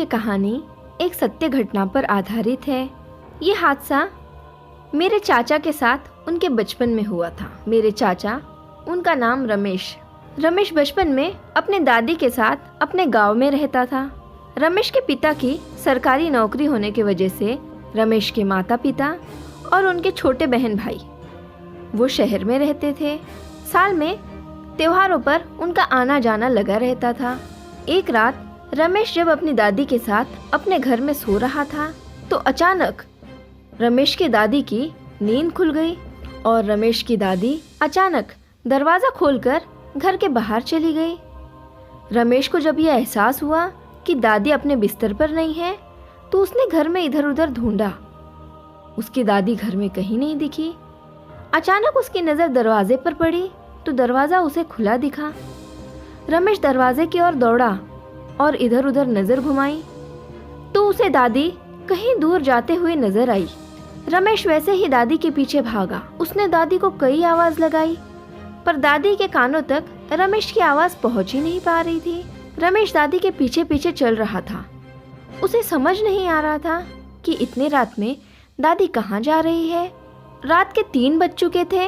कहानी एक सत्य घटना पर आधारित है। ये हादसा मेरे चाचा के साथ उनके बचपन में हुआ था। मेरे चाचा, उनका नाम रमेश बचपन में अपने दादी के साथ अपने गांव में रहता था। रमेश के पिता की सरकारी नौकरी होने की वजह से रमेश के माता पिता और उनके छोटे बहन भाई वो शहर में रहते थे। साल में त्योहारों पर उनका आना जाना लगा रहता था। एक रात रमेश जब अपनी दादी के साथ अपने घर में सो रहा था तो अचानक रमेश की दादी की नींद खुल गई और रमेश की दादी अचानक दरवाज़ा खोलकर घर के बाहर चली गई। रमेश को जब यह एहसास हुआ कि दादी अपने बिस्तर पर नहीं है तो उसने घर में इधर उधर ढूंढा। उसकी दादी घर में कहीं नहीं दिखी। अचानक उसकी नज़र दरवाजे पर पड़ी तो दरवाज़ा उसे खुला दिखा। रमेश दरवाजे की ओर दौड़ा और इधर उधर नज़र घुमाई तो उसे दादी कहीं दूर जाते हुए नजर आई। रमेश वैसे ही दादी के पीछे भागा। उसने दादी को कई आवाज़ लगाई पर दादी के कानों तक रमेश की आवाज़ पहुंच ही नहीं पा रही थी। रमेश दादी के पीछे पीछे चल रहा था। उसे समझ नहीं आ रहा था कि इतने रात में दादी कहाँ जा रही है। रात के 3 बज चुके थे।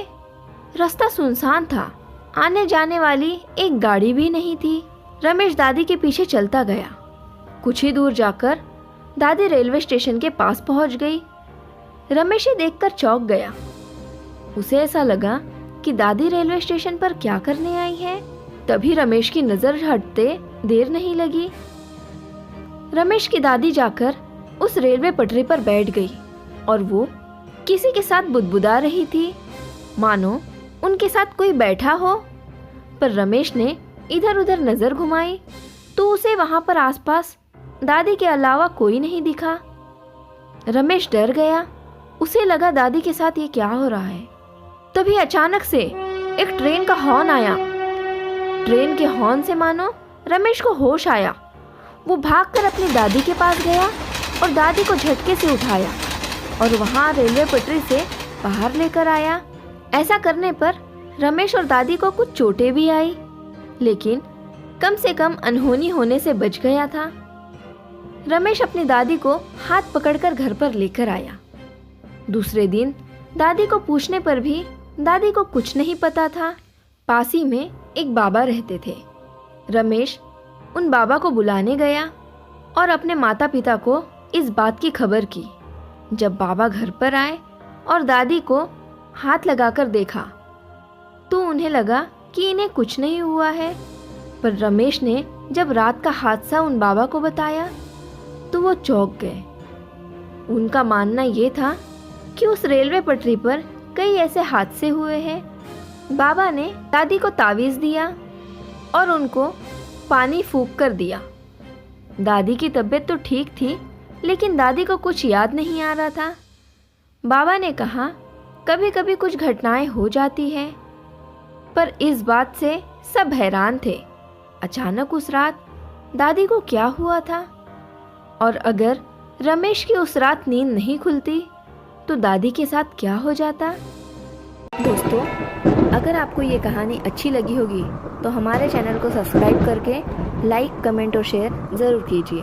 रास्ता सुनसान था। आने जाने वाली एक गाड़ी भी नहीं थी। रमेश दादी के पीछे चलता गया। कुछ ही दूर जाकर दादी रेलवे स्टेशन के पास पहुंच गई। रमेश ये देखकर चौंक गया। उसे ऐसा लगा कि दादी रेलवे स्टेशन पर क्या करने आई है। तभी रमेश की नज़र हटते देर नहीं लगी। रमेश की दादी जाकर उस रेलवे पटरी पर बैठ गई और वो किसी के साथ बुदबुदा रही थी, मानो उनके साथ कोई बैठा हो। पर रमेश ने इधर उधर नज़र घुमाई तो उसे वहां पर आसपास दादी के अलावा कोई नहीं दिखा। रमेश डर गया। उसे लगा दादी के साथ ये क्या हो रहा है। तभी अचानक से एक ट्रेन का हॉर्न आया। ट्रेन के हॉर्न से मानो रमेश को होश आया। वो भागकर अपनी दादी के पास गया और दादी को झटके से उठाया और वहाँ रेलवे पटरी से बाहर लेकर आया। ऐसा करने पर रमेश और दादी को कुछ चोटें भी आई, लेकिन कम से कम अनहोनी होने से बच गया था। रमेश अपनी दादी को हाथ पकड़कर घर पर लेकर आया। दूसरे दिन दादी को पूछने पर भी दादी को कुछ नहीं पता था। पास ही में एक बाबा रहते थे। रमेश उन बाबा को बुलाने गया और अपने माता पिता को इस बात की खबर की। जब बाबा घर पर आए और दादी को हाथ लगाकर देखा तो उन्हें लगा कि इन्हें कुछ नहीं हुआ है। पर रमेश ने जब रात का हादसा उन बाबा को बताया तो वो चौंक गए। उनका मानना ये था कि उस रेलवे पटरी पर कई ऐसे हादसे हुए हैं। बाबा ने दादी को तावीज़ दिया और उनको पानी फूंक कर दिया। दादी की तबीयत तो ठीक थी, लेकिन दादी को कुछ याद नहीं आ रहा था। बाबा ने कहा, कभी कभी कुछ घटनाएं हो जाती हैं। पर इस बात से सब हैरान थे। अचानक उस रात दादी को क्या हुआ था, और अगर रमेश की उस रात नींद नहीं खुलती तो दादी के साथ क्या हो जाता। दोस्तों, अगर आपको ये कहानी अच्छी लगी होगी तो हमारे चैनल को सब्सक्राइब करके लाइक, कमेंट और शेयर ज़रूर कीजिए।